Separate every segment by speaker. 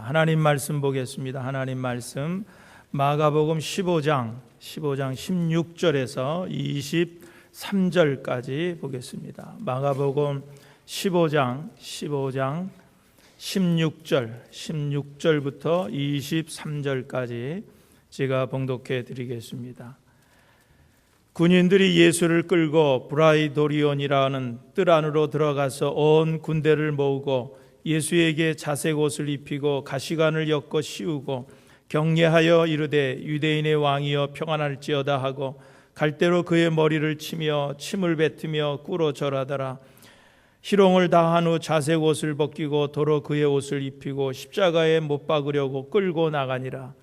Speaker 1: 하나님 말씀 보겠습니다. 하나님 말씀 마가복음 15장 16절에서 23절까지 보겠습니다. 마가복음 15장 16절부터 23절까지 제가 봉독해 드리겠습니다. 군인들이 예수를 끌고 브라이도리온이라는 뜰 안으로 들어가서 온 군대를 모으고 예수에게 자색 옷을 입히고 가시관을 엮어 씌우고 격려하여 이르되 유대인의 왕이여 평안할지어다 하고 갈대로 그의 머리를 치며 침을 뱉으며 꿇어 절하더라. 희롱을 다한 후 자색 옷을 벗기고 도로 그의 옷을 입히고 십자가에 못 박으려고 끌고 나가니라.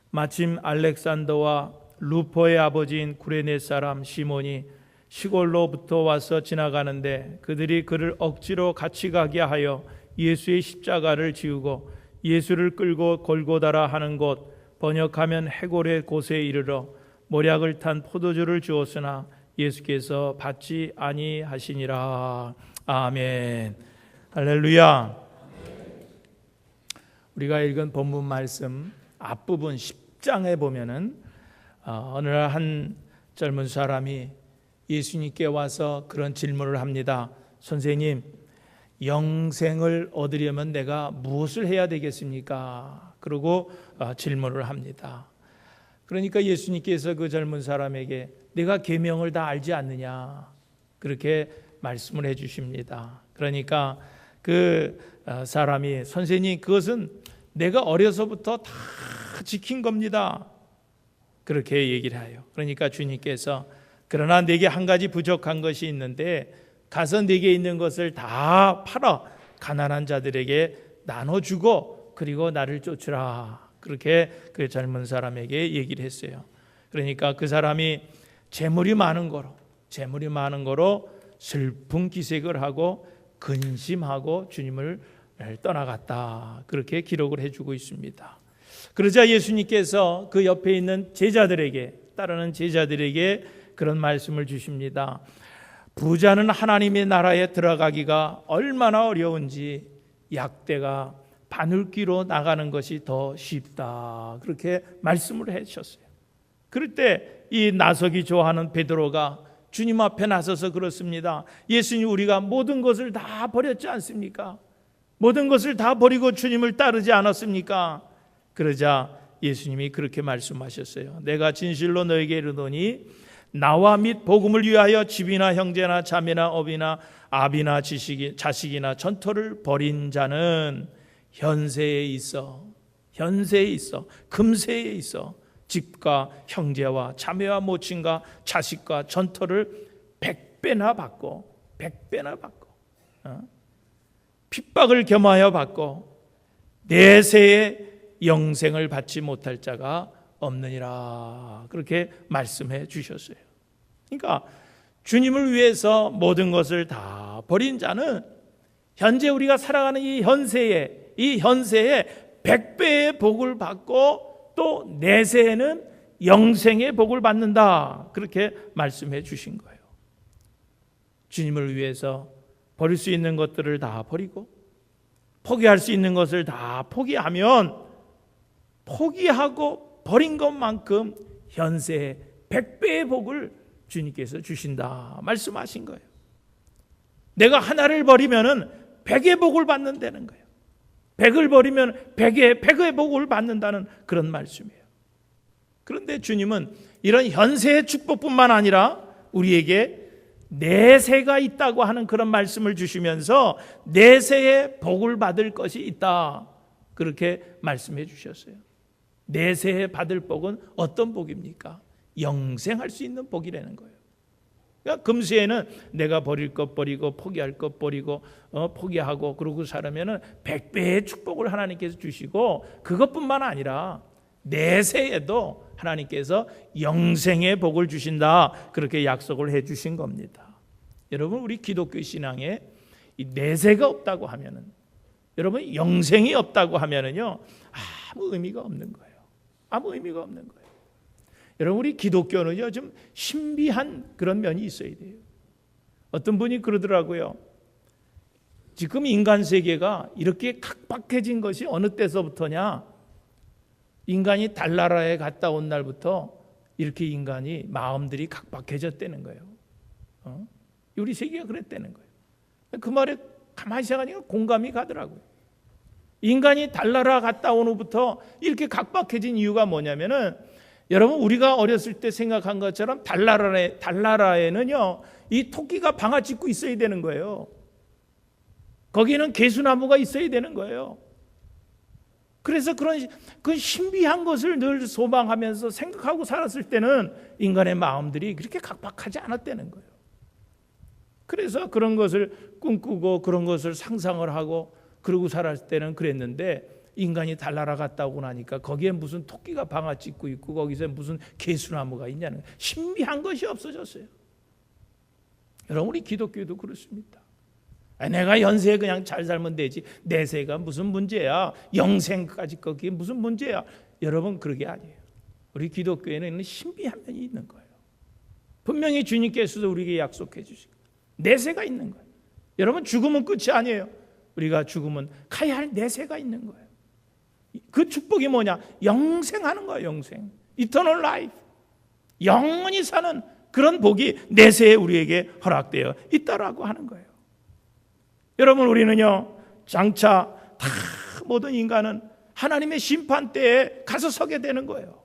Speaker 1: 마침 알렉산더와 루포의 아버지인 구레네 사람 시몬이 시골로부터 와서 지나가는데 그들이 그를 억지로 같이 가게 하여 예수의 십자가를 지우고 예수를 끌고 골고다라 하는 곳, 번역하면 해골의 곳에 이르러 모략을 탄 포도주를 주었으나 예수께서 받지 아니하시니라. 아멘. 할렐루야. 우리가 읽은 본문 말씀 앞부분 10장에 보면은 어느 날 한 젊은 사람이 예수님께 와서 그런 질문을 합니다. 선생님, 영생을 얻으려면 내가 무엇을 해야 되겠습니까? 그러고 질문을 합니다. 그러니까 예수님께서 그 젊은 사람에게 내가 계명을 다 알지 않느냐? 그렇게 말씀을 해 주십니다. 그러니까 그 사람이 선생님, 그것은 내가 어려서부터 다 지킨 겁니다. 그렇게 얘기를 해요. 그러니까 주님께서 그러나 내게 한 가지 부족한 것이 있는데 가서 내게 있는 것을 다 팔아 가난한 자들에게 나눠주고 그리고 나를 쫓으라. 그렇게 그 젊은 사람에게 얘기를 했어요. 그러니까 그 사람이 재물이 많은 거로 슬픈 기색을 하고 근심하고 주님을 떠나갔다. 그렇게 기록을 해주고 있습니다. 그러자 예수님께서 그 옆에 있는 따르는 제자들에게 그런 말씀을 주십니다. 부자는 하나님의 나라에 들어가기가 얼마나 어려운지 약대가 바늘귀로 나가는 것이 더 쉽다. 그렇게 말씀을 해주셨어요. 그럴 때 이 나서기 좋아하는 베드로가 주님 앞에 나서서 그렇습니다. 예수님, 우리가 모든 것을 다 버렸지 않습니까? 모든 것을 다 버리고 주님을 따르지 않았습니까? 그러자 예수님이 그렇게 말씀하셨어요. 내가 진실로 너에게 이르노니 나와 및 복음을 위하여 집이나 형제나 자매나 업이나 아비나 자식이나 전토를 벌인 자는 현세에 있어 금세에 있어 집과 형제와 자매와 모친과 자식과 전토를 100배나 받고 핍박을 겸하여 받고 내세에 영생을 받지 못할 자가 없느니라. 그렇게 말씀해 주셨어요. 그러니까 주님을 위해서 모든 것을 다 버린 자는 현재 우리가 살아가는 이 현세에 100배의 복을 받고 또 내세에는 영생의 복을 받는다. 그렇게 말씀해 주신 거예요. 주님을 위해서 버릴 수 있는 것들을 다 버리고 포기할 수 있는 것을 다 포기하면 포기하고 버린 것만큼 현세에 100배의 복을 주님께서 주신다 말씀하신 거예요. 내가 하나를 버리면 100의 복을 받는다는 거예요. 100을 버리면 100의 복을 받는다는 그런 말씀이에요. 그런데 주님은 이런 현세의 축복뿐만 아니라 우리에게 내세가 있다고 하는 그런 말씀을 주시면서 내세에 복을 받을 것이 있다. 그렇게 말씀해 주셨어요. 내세에 받을 복은 어떤 복입니까? 영생할 수 있는 복이라는 거예요. 그러니까 금세에는 내가 버릴 것 버리고 포기할 것 버리고 포기하고 그러고 살으면 100배의 축복을 하나님께서 주시고 그것뿐만 아니라 내세에도 하나님께서 영생의 복을 주신다. 그렇게 약속을 해 주신 겁니다. 여러분, 우리 기독교 신앙에 이 내세가 없다고 하면은, 여러분 영생이 없다고 하면은요 아무 의미가 없는 거예요. 아무 의미가 없는 거예요. 여러분, 우리 기독교는요 좀 신비한 그런 면이 있어야 돼요. 어떤 분이 그러더라고요. 지금 인간 세계가 이렇게 각박해진 것이 어느 때서부터냐? 인간이 달나라에 갔다 온 날부터 이렇게 인간이 마음들이 각박해졌다는 거예요. 우리 세계가 그랬다는 거예요. 그 말에 가만히 생각하니까 공감이 가더라고요. 인간이 달나라 갔다 온 후부터 이렇게 각박해진 이유가 뭐냐면은, 여러분 우리가 어렸을 때 생각한 것처럼 달나라에는요 이 토끼가 방아 찧고 있어야 되는 거예요. 거기는 개수나무가 있어야 되는 거예요. 그래서 그런 그 신비한 것을 늘 소망하면서 생각하고 살았을 때는 인간의 마음들이 그렇게 각박하지 않았다는 거예요. 그래서 그런 것을 꿈꾸고 그런 것을 상상을 하고 그러고 살았을 때는 그랬는데, 인간이 달나라 갔다 오고 나니까 거기에 무슨 토끼가 방아 찧고 있고 거기서 무슨 개수나무가 있냐는 거예요. 신비한 것이 없어졌어요. 여러분 우리 기독교도 그렇습니다. 내가 현세에 그냥 잘 살면 되지 내세가 무슨 문제야, 영생까지 거기에 무슨 문제야. 여러분 그러게 아니에요. 우리 기독교에는 신비한 면이 있는 거예요. 분명히 주님께서도 우리에게 약속해 주시고 내세가 있는 거예요. 여러분 죽음은 끝이 아니에요. 우리가 죽으면 가야 할 내세가 있는 거예요. 그 축복이 뭐냐? 영생하는 거예요. 영생, Eternal Life, 영원히 사는 그런 복이 내세에 우리에게 허락되어 있다라고 하는 거예요. 여러분 우리는요 장차 다 모든 인간은 하나님의 심판대에 가서 서게 되는 거예요.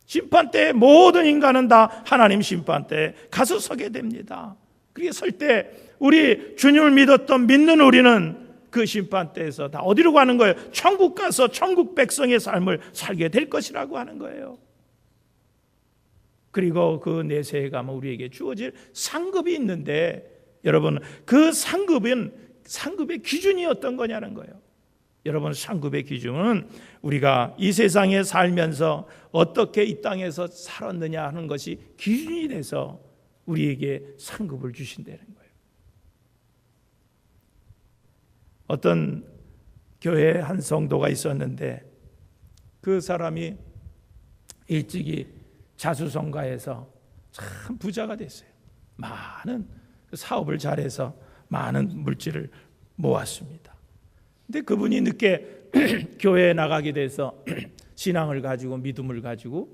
Speaker 1: 심판대에 모든 인간은 다 하나님 심판대에 가서 서게 됩니다. 그렇게 설 때 우리 주님을 믿는 우리는 그 심판대에서 다 어디로 가는 거예요? 천국 가서 천국 백성의 삶을 살게 될 것이라고 하는 거예요. 그리고 그 내세에 가면 우리에게 주어질 상급이 있는데, 여러분 그 상급의 기준이 어떤 거냐는 거예요. 여러분 상급의 기준은 우리가 이 세상에 살면서 어떻게 이 땅에서 살았느냐 하는 것이 기준이 돼서 우리에게 상급을 주신다는 거예요. 어떤 교회에 한 성도가 있었는데 그 사람이 일찍이 자수성가해서 참 부자가 됐어요. 많은 사업을 잘해서 많은 물질을 모았습니다. 근데 그분이 늦게 교회에 나가게 돼서 신앙을 가지고 믿음을 가지고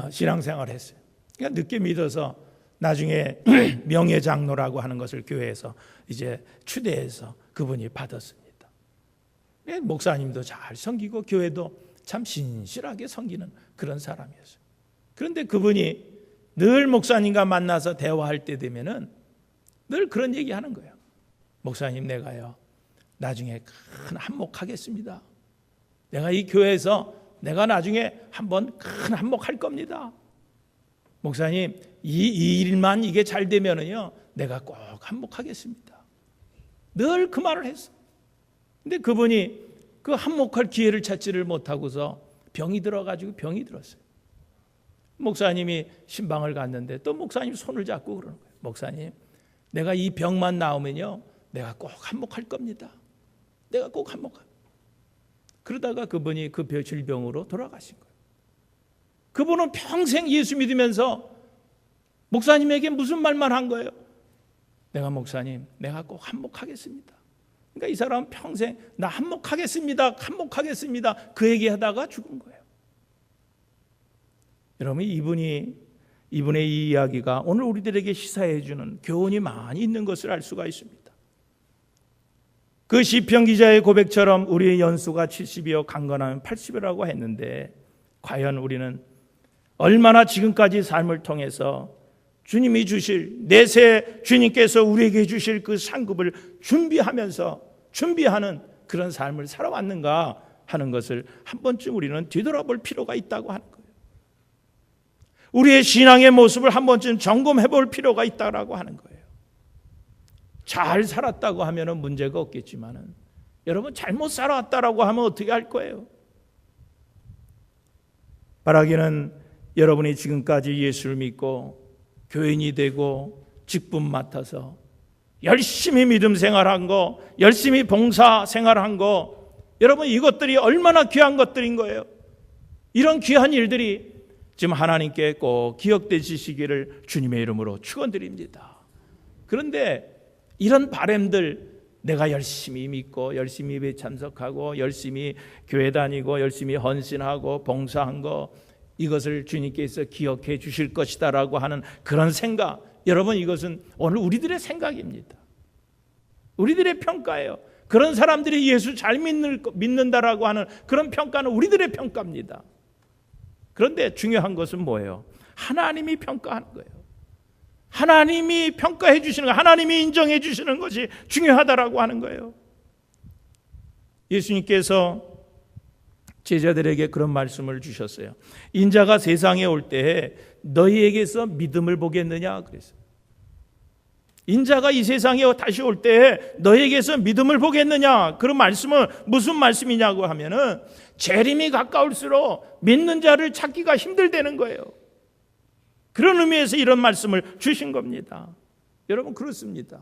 Speaker 1: 신앙생활을 했어요. 그러니까 늦게 믿어서 나중에 명예장로라고 하는 것을 교회에서 이제 추대해서 그분이 받았습니다. 목사님도 잘 섬기고 교회도 참 신실하게 섬기는 그런 사람이었어요. 그런데 그분이 늘 목사님과 만나서 대화할 때 되면은 늘 그런 얘기 하는 거예요. 목사님, 내가요 나중에 큰 한몫하겠습니다. 내가 이 교회에서 내가 나중에 한번 큰 한몫할 겁니다. 목사님, 이 일만 이게 잘 되면은요 내가 꼭 한몫하겠습니다. 늘 그 말을 했어. 근데 그분이 그 한몫할 기회를 찾지를 못하고서 병이 들었어요. 목사님이 신방을 갔는데 또 목사님 손을 잡고 그러는 거예요. 목사님, 내가 이 병만 나오면요 내가 꼭 한몫할 겁니다. 내가 꼭 한몫할. 그러다가 그분이 그 질병으로 돌아가신 거예요. 그분은 평생 예수 믿으면서 목사님에게 무슨 말만 한 거예요? 내가 목사님, 내가 꼭 한몫하겠습니다. 그러니까 이 사람은 평생 나 한몫하겠습니다 그 얘기하다가 죽은 거예요. 여러분, 이분의 이 이야기가 오늘 우리들에게 시사해 주는 교훈이 많이 있는 것을 알 수가 있습니다. 그 시편 기자의 고백처럼 우리의 연수가 70이요 강건하면 80이라고 했는데, 과연 우리는 얼마나 지금까지 삶을 통해서 주님이 주실 내세, 주님께서 우리에게 주실 그 상급을 준비하는 그런 삶을 살아왔는가 하는 것을 한 번쯤 우리는 뒤돌아볼 필요가 있다고 하는 거예요. 우리의 신앙의 모습을 한 번쯤 점검해 볼 필요가 있다고 하는 거예요. 잘 살았다고 하면 문제가 없겠지만은, 여러분 잘못 살아왔다라고 하면 어떻게 할 거예요? 바라기는 여러분이 지금까지 예수를 믿고 교인이 되고 직분 맡아서 열심히 믿음 생활한 거, 열심히 봉사 생활한 거, 여러분 이것들이 얼마나 귀한 것들인 거예요. 이런 귀한 일들이 지금 하나님께 꼭 기억되시기를 주님의 이름으로 축원드립니다. 그런데 이런 바램들, 내가 열심히 믿고 열심히 예배 참석하고 열심히 교회 다니고 열심히 헌신하고 봉사한 거, 이것을 주님께서 기억해 주실 것이다라고 하는 그런 생각, 여러분 이것은 오늘 우리들의 생각입니다. 우리들의 평가예요. 그런 사람들이 예수 잘 믿는다라고 하는 그런 평가는 우리들의 평가입니다. 그런데 중요한 것은 뭐예요? 하나님이 평가하는 거예요. 하나님이 평가해 주시는 거, 하나님이 인정해 주시는 것이 중요하다라고 하는 거예요. 예수님께서 제자들에게 그런 말씀을 주셨어요. 인자가 세상에 올 때에 너희에게서 믿음을 보겠느냐 그랬어요. 인자가 이 세상에 다시 올 때에 너희에게서 믿음을 보겠느냐, 그런 말씀은 무슨 말씀이냐고 하면은 재림이 가까울수록 믿는 자를 찾기가 힘들다는 거예요. 그런 의미에서 이런 말씀을 주신 겁니다. 여러분 그렇습니다.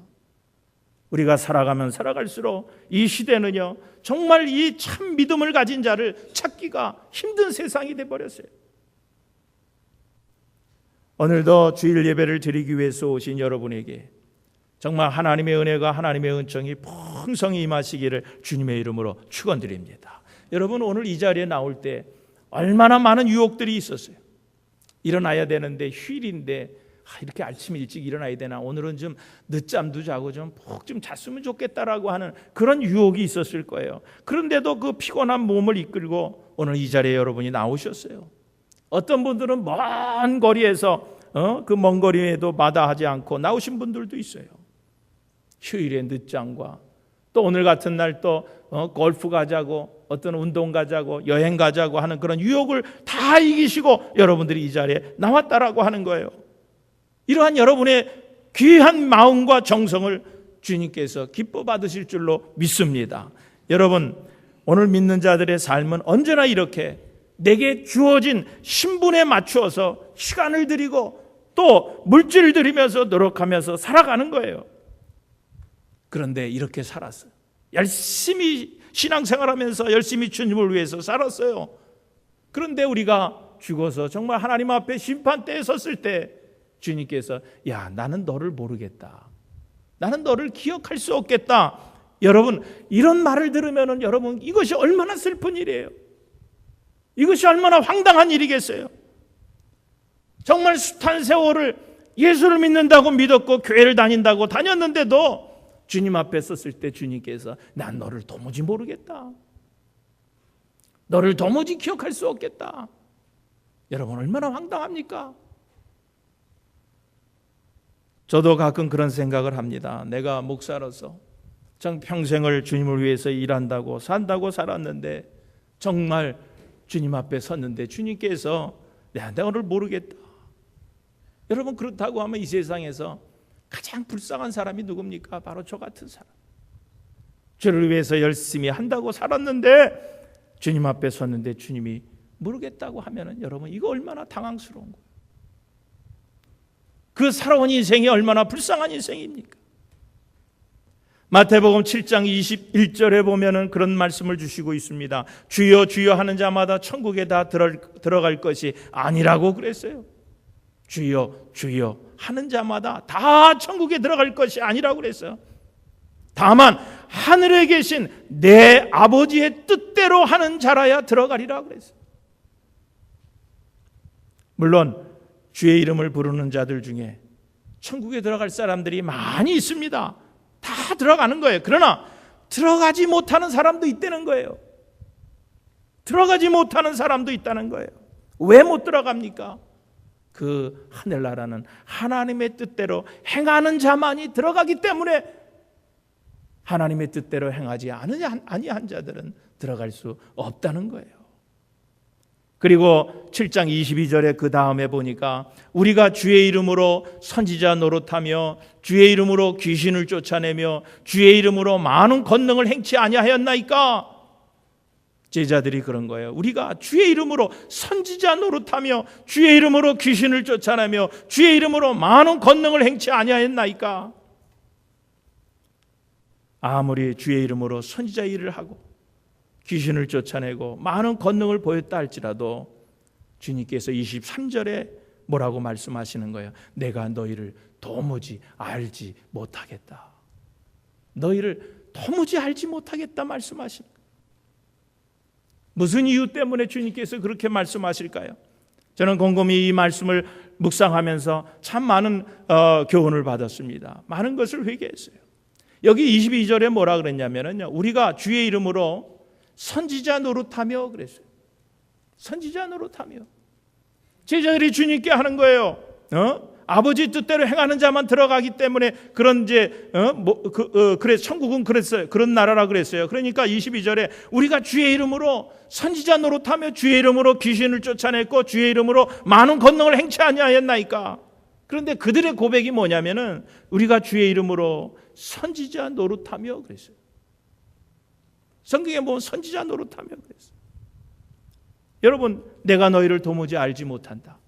Speaker 1: 우리가 살아가면 살아갈수록 이 시대는요, 정말 이 참 믿음을 가진 자를 찾기가 힘든 세상이 돼버렸어요. 오늘도 주일 예배를 드리기 위해서 오신 여러분에게 정말 하나님의 은혜가, 하나님의 은총이 풍성히 임하시기를 주님의 이름으로 축원드립니다. 여러분 오늘 이 자리에 나올 때 얼마나 많은 유혹들이 있었어요. 일어나야 되는데 휴일인데 이렇게 아침 일찍 일어나야 되나, 오늘은 좀 늦잠도 자고 좀 푹 좀 잤으면 좋겠다라고 하는 그런 유혹이 있었을 거예요. 그런데도 그 피곤한 몸을 이끌고 오늘 이 자리에 여러분이 나오셨어요. 어떤 분들은 먼 거리에서 그 먼 거리에도 마다하지 않고 나오신 분들도 있어요. 휴일에 늦잠과 또 오늘 같은 날 또 골프 가자고, 어떤 운동 가자고, 여행 가자고 하는 그런 유혹을 다 이기시고 여러분들이 이 자리에 나왔다라고 하는 거예요. 이러한 여러분의 귀한 마음과 정성을 주님께서 기뻐 받으실 줄로 믿습니다. 여러분 오늘 믿는 자들의 삶은 언제나 이렇게 내게 주어진 신분에 맞추어서 시간을 들이고 또 물질을 들이면서 노력하면서 살아가는 거예요. 그런데 이렇게 살았어요. 열심히 신앙생활하면서 열심히 주님을 위해서 살았어요. 그런데 우리가 죽어서 정말 하나님 앞에 심판대에 섰을 때 주님께서 야, 나는 너를 모르겠다, 나는 너를 기억할 수 없겠다. 여러분 이런 말을 들으면 여러분 이것이 얼마나 슬픈 일이에요. 이것이 얼마나 황당한 일이겠어요. 정말 숱한 세월을 예수를 믿는다고 믿었고 교회를 다닌다고 다녔는데도 주님 앞에 섰을 때 주님께서 난 너를 도무지 모르겠다, 너를 도무지 기억할 수 없겠다. 여러분 얼마나 황당합니까? 저도 가끔 그런 생각을 합니다. 내가 목사로서 정 평생을 주님을 위해서 일한다고 산다고 살았는데 정말 주님 앞에 섰는데 주님께서 내가 너를 모르겠다. 여러분 그렇다고 하면 이 세상에서 가장 불쌍한 사람이 누굽니까? 바로 저 같은 사람. 주를 위해서 열심히 한다고 살았는데 주님 앞에 섰는데 주님이 모르겠다고 하면은 여러분 이거 얼마나 당황스러운 거예요. 그 살아온 인생이 얼마나 불쌍한 인생입니까? 마태복음 7장 21절에 보면은 그런 말씀을 주시고 있습니다. 주여 주여 하는 자마다 천국에 다 들어갈 것이 아니라고 그랬어요. 주여 주여 하는 자마다 다 천국에 들어갈 것이 아니라고 그랬어요. 다만 하늘에 계신 내 아버지의 뜻대로 하는 자라야 들어가리라 그랬어요. 물론 주의 이름을 부르는 자들 중에 천국에 들어갈 사람들이 많이 있습니다. 다 들어가는 거예요. 그러나 들어가지 못하는 사람도 있다는 거예요. 들어가지 못하는 사람도 있다는 거예요. 왜 못 들어갑니까? 그 하늘나라는 하나님의 뜻대로 행하는 자만이 들어가기 때문에 하나님의 뜻대로 행하지 아니한 자들은 들어갈 수 없다는 거예요. 그리고 7장 22절에 그 다음에 보니까 우리가 주의 이름으로 선지자 노릇하며 주의 이름으로 귀신을 쫓아내며 주의 이름으로 많은 권능을 행치 아니하였나이까? 제자들이 그런 거예요. 우리가 주의 이름으로 선지자 노릇하며 주의 이름으로 귀신을 쫓아내며 주의 이름으로 많은 권능을 행치 아니하였나이까? 아무리 주의 이름으로 선지자 일을 하고 귀신을 쫓아내고 많은 권능을 보였다 할지라도 주님께서 23절에 뭐라고 말씀하시는 거예요? 내가 너희를 도무지 알지 못하겠다. 너희를 도무지 알지 못하겠다 말씀하시는 거예요. 무슨 이유 때문에 주님께서 그렇게 말씀하실까요? 저는 곰곰이 이 말씀을 묵상하면서 참 많은 교훈을 받았습니다. 많은 것을 회개했어요. 여기 22절에 뭐라 그랬냐면요, 우리가 주의 이름으로 선지자 노릇하며 그랬어요. 선지자 노릇하며. 제자들이 주님께 하는 거예요. 아버지 뜻대로 행하는 자만 들어가기 때문에 그런 그래 천국은 그랬어요. 그런 나라라 그랬어요. 그러니까 22절에 우리가 주의 이름으로 선지자 노릇하며 주의 이름으로 귀신을 쫓아냈고 주의 이름으로 많은 권능을 행치 아니하였나이까. 그런데 그들의 고백이 뭐냐면은 우리가 주의 이름으로 선지자 노릇하며 그랬어요. 성경에 보면 선지자 노릇하며 그랬어요. 여러분, 내가 너희를 도무지 알지 못한다.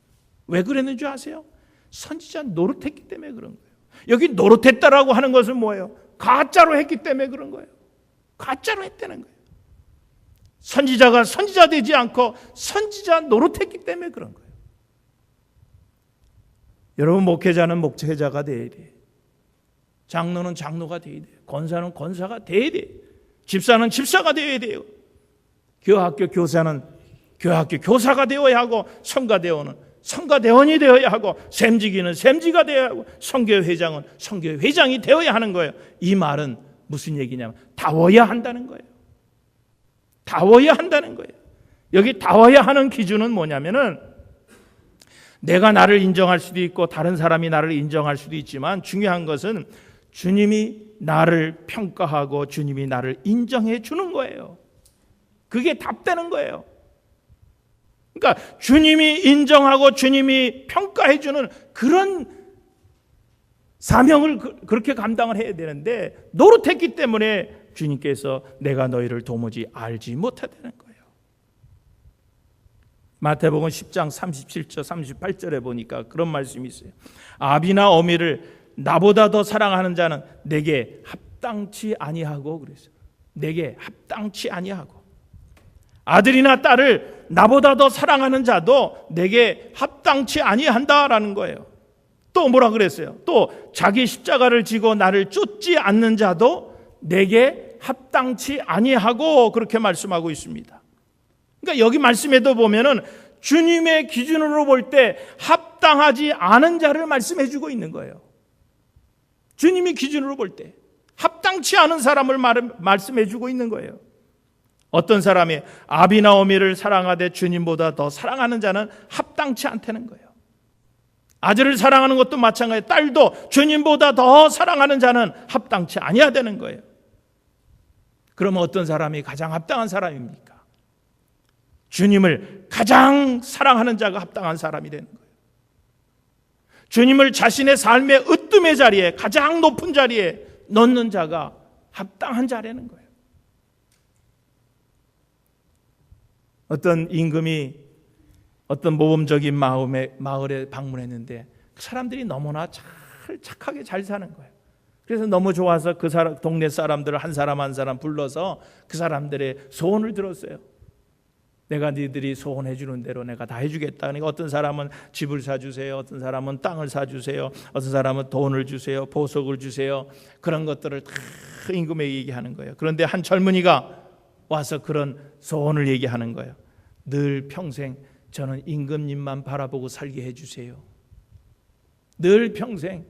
Speaker 1: 왜 그랬는 줄 아세요? 선지자 노릇했기 때문에 그런 거예요. 여기 노릇했다라고 하는 것은 뭐예요? 가짜로 했기 때문에 그런 거예요. 가짜로 했다는 거예요. 선지자가 선지자 되지 않고 선지자 노릇했기 때문에 그런 거예요. 여러분, 목회자는 목회자가 돼야 돼요. 장로는 장로가 돼야 돼요. 권사는 권사가 돼야 돼요. 집사는 집사가 되어야 돼요. 교학교 교사는 교학교 교사가 되어야 하고, 성가대원은 성가대원이 되어야 하고, 샘지기는 샘지가 되어야 하고, 성교회 회장은 성교회 회장이 되어야 하는 거예요. 이 말은 무슨 얘기냐면 다워야 한다는 거예요. 다워야 한다는 거예요. 여기 다워야 하는 기준은 뭐냐면은 내가 나를 인정할 수도 있고 다른 사람이 나를 인정할 수도 있지만 중요한 것은 주님이 나를 평가하고 주님이 나를 인정해 주는 거예요. 그게 답되는 거예요. 그러니까 주님이 인정하고 주님이 평가해 주는 그런 사명을 그렇게 감당을 해야 되는데 노릇했기 때문에 주님께서 내가 너희를 도무지 알지 못하다는 거예요. 마태복음 10장 37절 38절에 보니까 그런 말씀이 있어요. 아비나 어미를 나보다 더 사랑하는 자는 내게 합당치 아니하고 그랬어요. 내게 합당치 아니하고. 아들이나 딸을 나보다 더 사랑하는 자도 내게 합당치 아니한다라는 거예요. 또 뭐라 그랬어요? 또 자기 십자가를 지고 나를 쫓지 않는 자도 내게 합당치 아니하고 그렇게 말씀하고 있습니다. 그러니까 여기 말씀에도 보면은 주님의 기준으로 볼 때 합당하지 않은 자를 말씀해 주고 있는 거예요. 주님이 기준으로 볼 때 합당치 않은 사람을 말씀해 주고 있는 거예요. 어떤 사람이 아비나 어미를 사랑하되 주님보다 더 사랑하는 자는 합당치 않다는 거예요. 아들을 사랑하는 것도 마찬가지예요. 딸도 주님보다 더 사랑하는 자는 합당치 아니하다는 거예요. 그러면 어떤 사람이 가장 합당한 사람입니까? 주님을 가장 사랑하는 자가 합당한 사람이 되는 거예요. 주님을 자신의 삶의 으뜸의 자리에, 가장 높은 자리에 넣는 자가 합당한 자라는 거예요. 어떤 임금이 어떤 모범적인 마을에 방문했는데 그 사람들이 너무나 착하게 잘 사는 거예요. 그래서 너무 좋아서 그 동네 사람들을 한 사람 한 사람 불러서 그 사람들의 소원을 들었어요. 내가 너희들이 소원해 주는 대로 내가 다 해주겠다. 그러니까 어떤 사람은 집을 사주세요. 어떤 사람은 땅을 사주세요. 어떤 사람은 돈을 주세요. 보석을 주세요. 그런 것들을 다 임금에게 얘기하는 거예요. 그런데 한 젊은이가 와서 그런 소원을 얘기하는 거예요. 늘 평생 저는 임금님만 바라보고 살게 해주세요. 늘 평생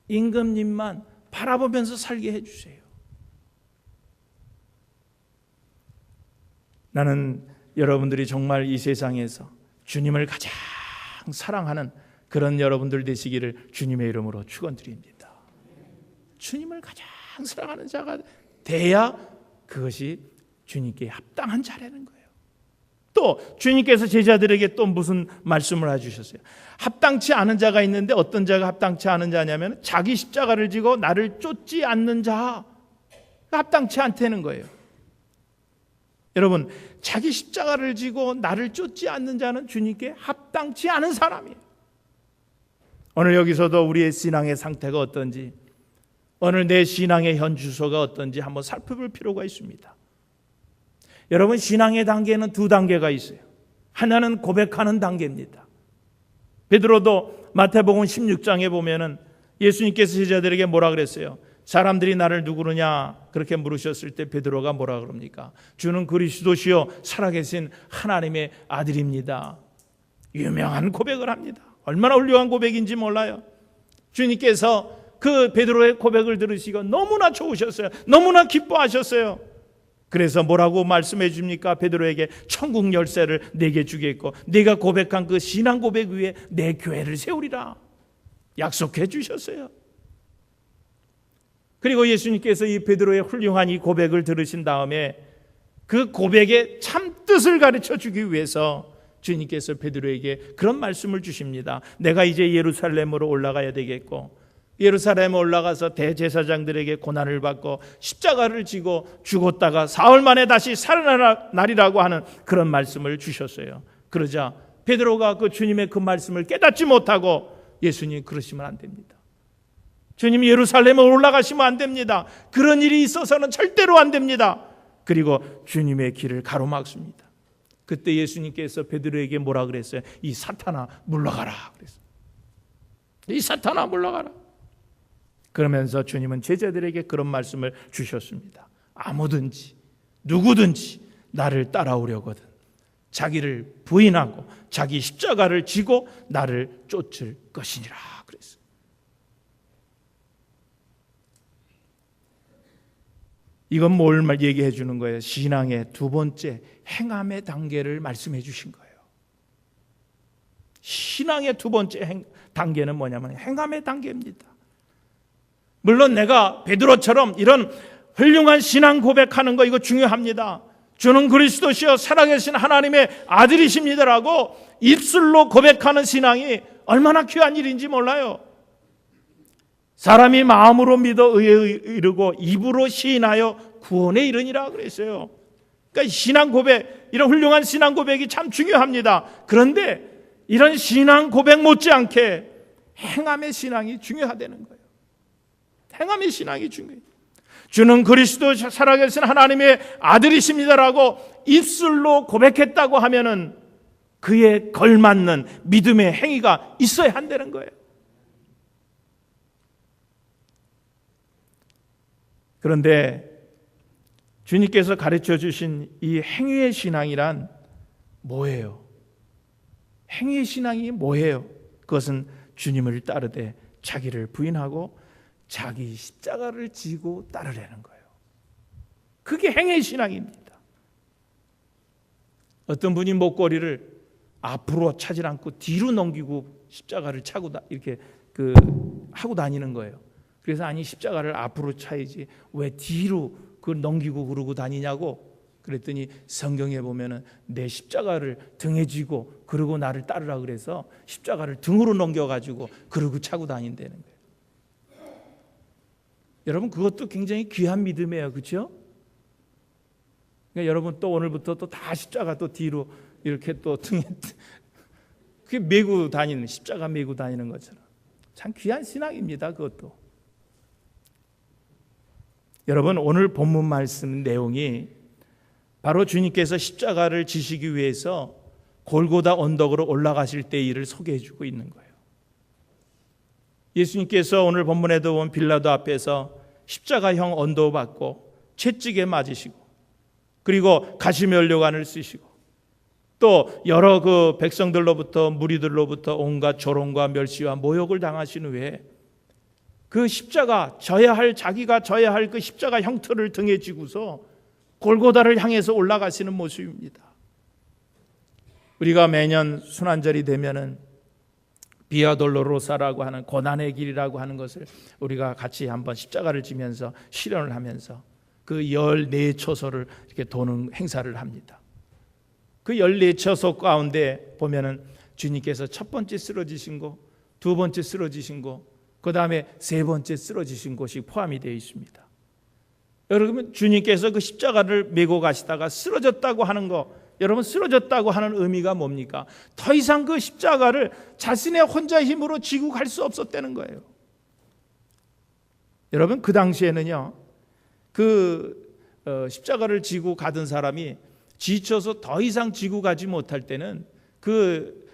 Speaker 1: 임금님만 바라보면서 살게 해주세요. 나는 여러분들이 정말 이 세상에서 주님을 가장 사랑하는 그런 여러분들 되시기를 주님의 이름으로 축원드립니다. 주님을 가장 사랑하는 자가 돼야 그것이 주님께 합당한 자라는 거예요. 또 주님께서 제자들에게 또 무슨 말씀을 해주셨어요? 합당치 않은 자가 있는데 어떤 자가 합당치 않은 자냐면 자기 십자가를 지고 나를 쫓지 않는 자, 합당치 않다는 거예요. 여러분, 자기 십자가를 지고 나를 쫓지 않는 자는 주님께 합당치 않은 사람이에요. 오늘 여기서도 우리의 신앙의 상태가 어떤지, 오늘 내 신앙의 현 주소가 어떤지 한번 살펴볼 필요가 있습니다. 여러분, 신앙의 단계는 두 단계가 있어요. 하나는 고백하는 단계입니다. 베드로도 마태복음 16장에 보면은 예수님께서 제자들에게 뭐라 그랬어요? 사람들이 나를 누구느냐 그렇게 물으셨을 때 베드로가 뭐라 그럽니까? 주는 그리스도시요 살아계신 하나님의 아들입니다. 유명한 고백을 합니다. 얼마나 훌륭한 고백인지 몰라요. 주님께서 그 베드로의 고백을 들으시고 너무나 좋으셨어요. 너무나 기뻐하셨어요. 그래서 뭐라고 말씀해 줍니까? 베드로에게 천국 열쇠를 내게 주겠고 네가 고백한 그 신앙 고백 위에 내 교회를 세우리라 약속해 주셨어요. 그리고 예수님께서 이 베드로의 훌륭한 이 고백을 들으신 다음에 그 고백의 참 뜻을 가르쳐 주기 위해서 주님께서 베드로에게 그런 말씀을 주십니다. 내가 이제 예루살렘으로 올라가야 되겠고 예루살렘에 올라가서 대제사장들에게 고난을 받고 십자가를 지고 죽었다가 사흘 만에 다시 살아나리라고 하는 그런 말씀을 주셨어요. 그러자 베드로가 그 주님의 그 말씀을 깨닫지 못하고 예수님 그러시면 안 됩니다. 주님이 예루살렘에 올라가시면 안 됩니다. 그런 일이 있어서는 절대로 안 됩니다. 그리고 주님의 길을 가로막습니다. 그때 예수님께서 베드로에게 뭐라 그랬어요? 이 사탄아 물러가라 그랬어요. 이 사탄아 물러가라. 그러면서 주님은 제자들에게 그런 말씀을 주셨습니다. 아무든지 누구든지 나를 따라오려거든 자기를 부인하고 자기 십자가를 지고 나를 쫓을 것이니라 그랬어요. 이건 뭘 얘기해 주는 거예요? 신앙의 두 번째 행함의 단계를 말씀해 주신 거예요. 신앙의 두 번째 단계는 뭐냐면 행함의 단계입니다. 물론 내가 베드로처럼 이런 훌륭한 신앙 고백하는 거 이거 중요합니다. 주는 그리스도시요 살아계신 하나님의 아들이십니다라고 입술로 고백하는 신앙이 얼마나 귀한 일인지 몰라요. 사람이 마음으로 믿어 의에 이르고 입으로 시인하여 구원에 이르니라 그랬어요. 그러니까 신앙 고백, 이런 훌륭한 신앙 고백이 참 중요합니다. 그런데 이런 신앙 고백 못지않게 행함의 신앙이 중요하다는 거예요. 행함의 신앙이 중요해요. 주는 그리스도 살아계신 하나님의 아들이십니다라고 입술로 고백했다고 하면은 그에 걸맞는 믿음의 행위가 있어야 한다는 거예요. 그런데 주님께서 가르쳐 주신 이 행위의 신앙이란 뭐예요? 행위의 신앙이 뭐예요? 그것은 주님을 따르되 자기를 부인하고 자기 십자가를 지고 따르라는 거예요. 그게 행위의 신앙입니다. 어떤 분이 목걸이를 앞으로 차지 않고 뒤로 넘기고 십자가를 차고 이렇게 하고 다니는 거예요. 그래서 아니 십자가를 앞으로 차야지 왜 뒤로 그걸 넘기고 그러고 다니냐고 그랬더니 성경에 보면은 내 십자가를 등에 지고 그러고 나를 따르라 그래서 십자가를 등으로 넘겨가지고 그러고 차고 다닌다는 거예요. 여러분 그것도 굉장히 귀한 믿음이에요. 그렇죠? 그러니까 여러분 또 오늘부터 또 다 십자가 또 뒤로 이렇게 또 등에 그게 메고 다니는 십자가 메고 다니는 것처럼 참 귀한 신앙입니다. 그것도. 여러분 오늘 본문 말씀 내용이 바로 주님께서 십자가를 지시기 위해서 골고다 언덕으로 올라가실 때 일을 소개해 주고 있는 거예요. 예수님께서 오늘 본문에도 본 빌라도 앞에서 십자가형 언도 받고 채찍에 맞으시고 그리고 가시면류관을 쓰시고 또 여러 그 백성들로부터 무리들로부터 온갖 조롱과 멸시와 모욕을 당하신 후에 그 십자가 자기가 져야 할 그 십자가 형틀을 등에 지고서 골고다를 향해서 올라가시는 모습입니다. 우리가 매년 순환절이 되면은 비아 돌로로사라고 하는 고난의 길이라고 하는 것을 우리가 같이 한번 십자가를 지면서 실현을 하면서 그 14초소를 이렇게 도는 행사를 합니다. 그 14초소 가운데 보면은 주님께서 첫 번째 쓰러지신 거, 두 번째 쓰러지신 거, 그 다음에 세 번째 쓰러지신 곳이 포함이 되어 있습니다. 여러분 주님께서 그 십자가를 메고 가시다가 쓰러졌다고 하는 거, 여러분 쓰러졌다고 하는 의미가 뭡니까? 더 이상 그 십자가를 자신의 혼자 힘으로 지고 갈 수 없었다는 거예요. 여러분 그 당시에는요 십자가를 지고 가던 사람이 지쳐서 더 이상 지고 가지 못할 때는 그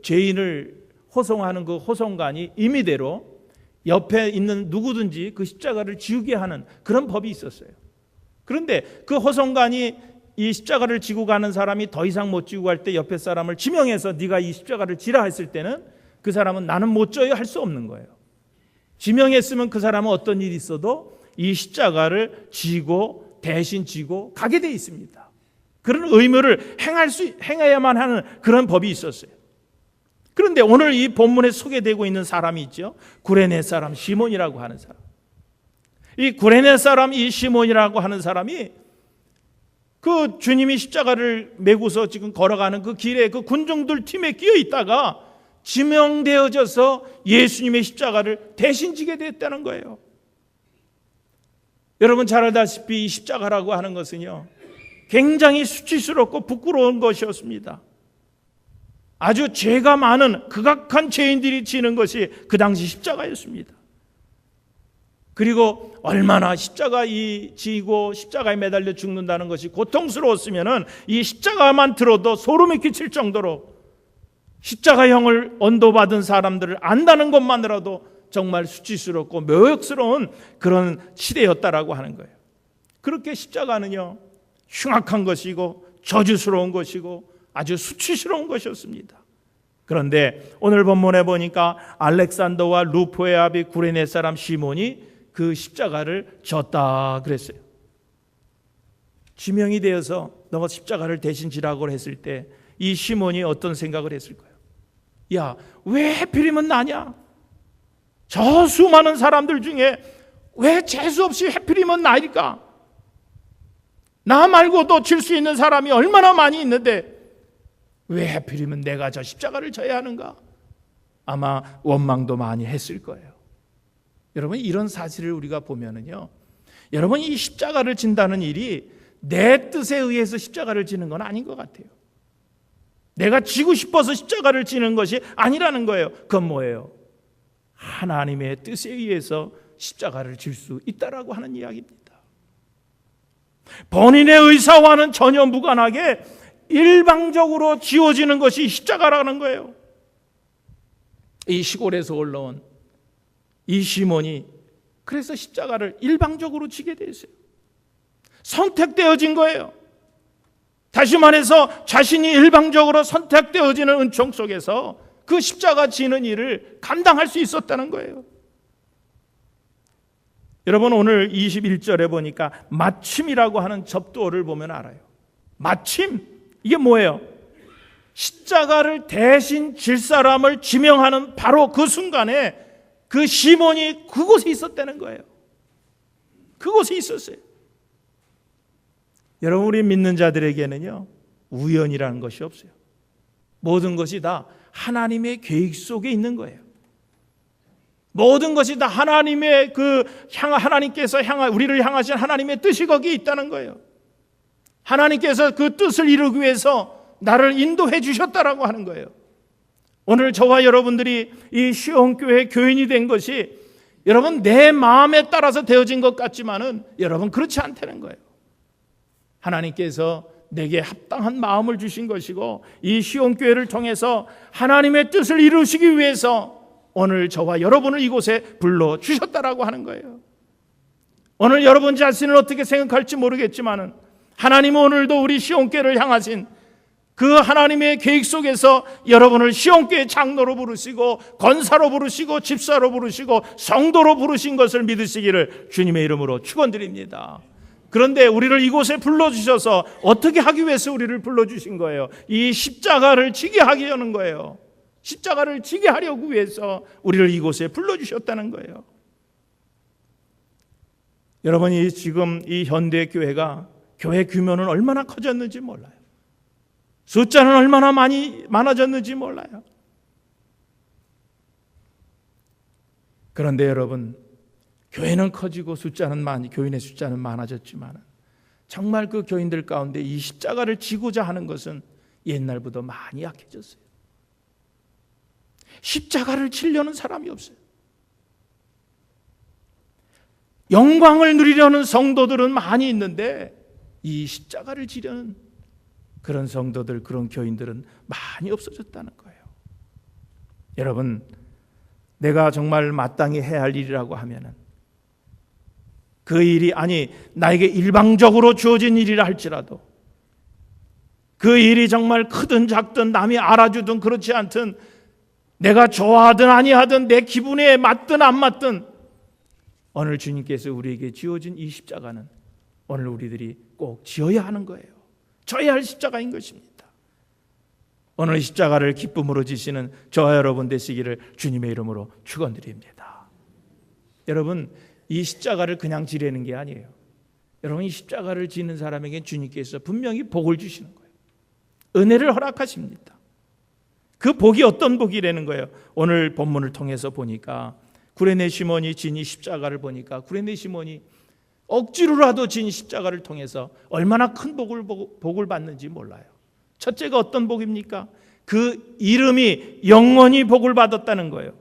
Speaker 1: 죄인을 호송하는 그 호송관이 임의대로 옆에 있는 누구든지 그 십자가를 지우게 하는 그런 법이 있었어요. 그런데 그 호성관이 이 십자가를 지고 가는 사람이 더 이상 못 지고 갈 때 옆에 사람을 지명해서 네가 이 십자가를 지라 했을 때는 그 사람은 나는 못 져요 할 수 없는 거예요. 지명했으면 그 사람은 어떤 일이 있어도 이 십자가를 지고 대신 지고 가게 돼 있습니다. 그런 의무를 행해야만 하는 그런 법이 있었어요. 그런데 오늘 이 본문에 소개되고 있는 사람이 있죠. 구레네 사람 시몬이라고 하는 사람. 이 구레네 사람 이 시몬이라고 하는 사람이 그 주님이 십자가를 메고서 지금 걸어가는 그 길에 그 군중들 팀에 끼어 있다가 지명되어져서 예수님의 십자가를 대신 지게 됐다는 거예요. 여러분 잘 알다시피 이 십자가라고 하는 것은요, 굉장히 수치스럽고 부끄러운 것이었습니다. 아주 죄가 많은 극악한 죄인들이 지는 것이 그 당시 십자가였습니다. 그리고 얼마나 십자가에 지고 십자가에 매달려 죽는다는 것이 고통스러웠으면은 이 십자가만 들어도 소름이 끼칠 정도로 십자가형을 언도받은 사람들을 안다는 것만으로도 정말 수치스럽고 묘욕스러운 그런 시대였다라고 하는 거예요. 그렇게 십자가는요, 흉악한 것이고 저주스러운 것이고 아주 수치스러운 것이었습니다. 그런데 오늘 본문에 보니까 알렉산더와 루포의 아비 구레네 사람 시몬이 그 십자가를 졌다 그랬어요. 지명이 되어서 너가 십자가를 대신 지라고 했을 때 이 시몬이 어떤 생각을 했을까요? 야, 왜 하필이면 나냐? 저 수많은 사람들 중에 왜 재수 없이 하필이면 나일까? 나 말고도 질 수 있는 사람이 얼마나 많이 있는데 왜 하필이면 내가 저 십자가를 져야 하는가? 아마 원망도 많이 했을 거예요. 여러분 이런 사실을 우리가 보면은요, 여러분 이 십자가를 진다는 일이 내 뜻에 의해서 십자가를 지는 건 아닌 것 같아요. 내가 지고 싶어서 십자가를 지는 것이 아니라는 거예요. 그건 뭐예요? 하나님의 뜻에 의해서 십자가를 질 수 있다라고 하는 이야기입니다. 본인의 의사와는 전혀 무관하게 일방적으로 지어지는 것이 십자가라는 거예요. 이 시골에서 올라온 이 시몬이 그래서 십자가를 일방적으로 지게 됐어요. 선택되어진 거예요. 다시 말해서 자신이 일방적으로 선택되어지는 은총 속에서 그 십자가 지는 일을 감당할 수 있었다는 거예요. 여러분 오늘 21절에 보니까 마침이라고 하는 접두어를 보면 알아요. 마침, 이게 뭐예요? 십자가를 대신 질 사람을 지명하는 바로 그 순간에 그 시몬이 그곳에 있었다는 거예요. 그곳에 있었어요. 여러분 우리 믿는 자들에게는요, 우연이라는 것이 없어요. 모든 것이 다 하나님의 계획 속에 있는 거예요. 모든 것이 다 하나님의 하나님께서 우리를 향하신 하나님의 뜻이 거기에 있다는 거예요. 하나님께서 그 뜻을 이루기 위해서 나를 인도해 주셨다라고 하는 거예요. 오늘 저와 여러분들이 이 시온교회 교인이 된 것이 여러분 내 마음에 따라서 되어진 것 같지만은 여러분 그렇지 않다는 거예요. 하나님께서 내게 합당한 마음을 주신 것이고 이 시온교회를 통해서 하나님의 뜻을 이루시기 위해서 오늘 저와 여러분을 이곳에 불러주셨다라고 하는 거예요. 오늘 여러분 자신을 어떻게 생각할지 모르겠지만은 하나님은 오늘도 우리 시온교회를 향하신 그 하나님의 계획 속에서 여러분을 시온교회 장로로 부르시고 권사로 부르시고 집사로 부르시고 성도로 부르신 것을 믿으시기를 주님의 이름으로 축원드립니다. 그런데 우리를 이곳에 불러주셔서 어떻게 하기 위해서 우리를 불러주신 거예요? 이 십자가를 지게 하려는 거예요. 십자가를 지게 하려고 위해서 우리를 이곳에 불러주셨다는 거예요. 여러분이 지금 이 현대교회가 교회 규모는 얼마나 커졌는지 몰라요. 숫자는 얼마나 많아졌는지 몰라요. 그런데 여러분 교회는 커지고 교인의 숫자는 많아졌지만 정말 그 교인들 가운데 이 십자가를 지고자 하는 것은 옛날보다 많이 약해졌어요. 십자가를 지려는 사람이 없어요. 영광을 누리려는 성도들은 많이 있는데 이 십자가를 지려는 그런 성도들, 그런 교인들은 많이 없어졌다는 거예요. 여러분 내가 정말 마땅히 해야 할 일이라고 하면은 그 일이 나에게 일방적으로 주어진 일이라 할지라도 그 일이 정말 크든 작든 남이 알아주든 그렇지 않든 내가 좋아하든 아니하든 내 기분에 맞든 안 맞든 오늘 주님께서 우리에게 지어진 이 십자가는 오늘 우리들이 꼭 지어야 하는 거예요. 져야 할 십자가인 것입니다. 오늘 십자가를 기쁨으로 지시는 저와 여러분 되시기를 주님의 이름으로 축원드립니다. 여러분, 이 십자가를 그냥 지려는 게 아니에요. 여러분, 이 십자가를 지는 사람에게 주님께서 분명히 복을 주시는 거예요. 은혜를 허락하십니다. 그 복이 어떤 복이라는 거예요? 오늘 본문을 통해서 보니까 구레네 시몬이 진 이 십자가를 보니까 구레네 시몬이 억지로라도 진 십자가를 통해서 얼마나 큰 복을 받는지 몰라요. 첫째가 어떤 복입니까? 그 이름이 영원히 복을 받았다는 거예요.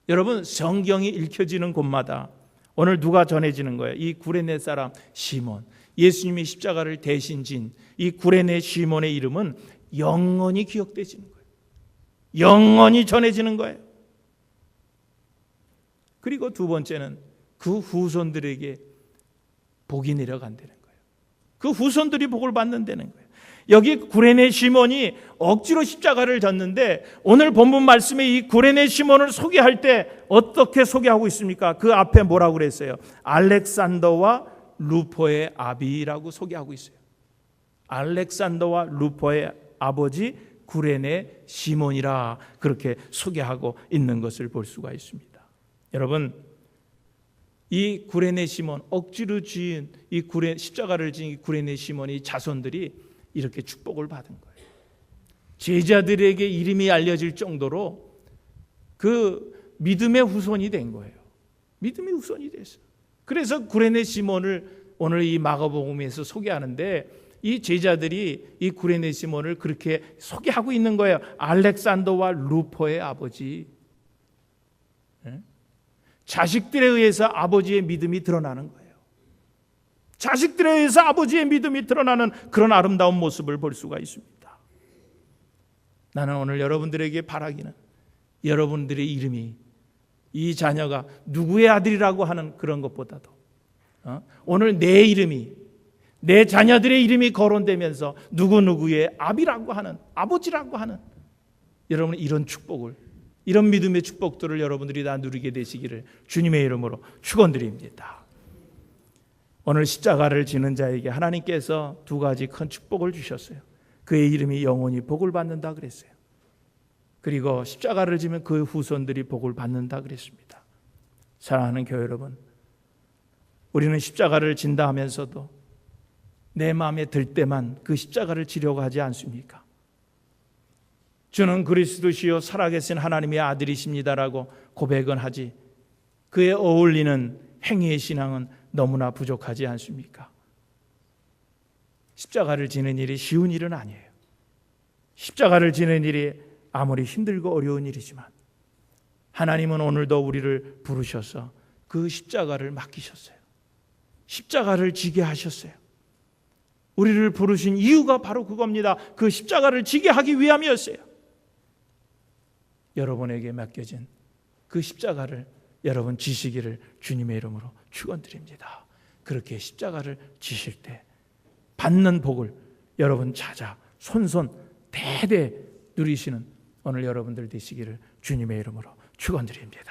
Speaker 1: 여러분, 성경이 읽혀지는 곳마다 오늘 누가 전해지는 거예요? 이 구레네 사람 시몬, 예수님이 십자가를 대신 진 이 구레네 시몬의 이름은 영원히 기억되시는 거예요. 영원히 전해지는 거예요. 그리고 두 번째는 그 후손들에게 복이 내려간다는 거예요. 그 후손들이 복을 받는다는 거예요. 여기 구레네 시몬이 억지로 십자가를 졌는데 오늘 본문 말씀에 이 구레네 시몬을 소개할 때 어떻게 소개하고 있습니까? 그 앞에 뭐라고 그랬어요? 알렉산더와 루포의 아비라고 소개하고 있어요. 알렉산더와 루포의 아버지 구레네 시몬이라 그렇게 소개하고 있는 것을 볼 수가 있습니다. 여러분, 이 구레네 시몬, 억지로 지은 이 십자가를 지은 이 구레네 시몬의 자손들이 이렇게 축복을 받은 거예요. 제자들에게 이름이 알려질 정도로 그 믿음의 후손이 된 거예요. 믿음의 후손이 됐어요. 그래서 구레네 시몬을 오늘 이 마가복음에서 소개하는데 이 제자들이 이 구레네 시몬을 그렇게 소개하고 있는 거예요. 알렉산더와 루포의 아버지. 자식들에 의해서 아버지의 믿음이 드러나는 거예요. 자식들에 의해서 아버지의 믿음이 드러나는 그런 아름다운 모습을 볼 수가 있습니다. 나는 오늘 여러분들에게 바라기는 여러분들의 이름이 이 자녀가 누구의 아들이라고 하는 그런 것보다도 오늘 내 이름이 내 자녀들의 이름이 거론되면서 누구누구의 아비라고 하는 아버지라고 하는 여러분 이런 축복을 이런 믿음의 축복들을 여러분들이 다 누리게 되시기를 주님의 이름으로 축원드립니다. 오늘 십자가를 지는 자에게 하나님께서 두 가지 큰 축복을 주셨어요. 그의 이름이 영원히 복을 받는다 그랬어요. 그리고 십자가를 지면 그 후손들이 복을 받는다 그랬습니다. 사랑하는 교회 여러분, 우리는 십자가를 진다 하면서도 내 마음에 들 때만 그 십자가를 지려고 하지 않습니까? 주는 그리스도시요 살아계신 하나님의 아들이십니다라고 고백은 하지 그에 어울리는 행위의 신앙은 너무나 부족하지 않습니까? 십자가를 지는 일이 쉬운 일은 아니에요. 십자가를 지는 일이 아무리 힘들고 어려운 일이지만 하나님은 오늘도 우리를 부르셔서 그 십자가를 맡기셨어요. 십자가를 지게 하셨어요. 우리를 부르신 이유가 바로 그겁니다. 그 십자가를 지게 하기 위함이었어요. 여러분에게 맡겨진 그 십자가를 여러분 지시기를 주님의 이름으로 축원드립니다. 그렇게 십자가를 지실 때 받는 복을 여러분 찾아 손손 대대 누리시는 오늘 여러분들 되시기를 주님의 이름으로 축원드립니다.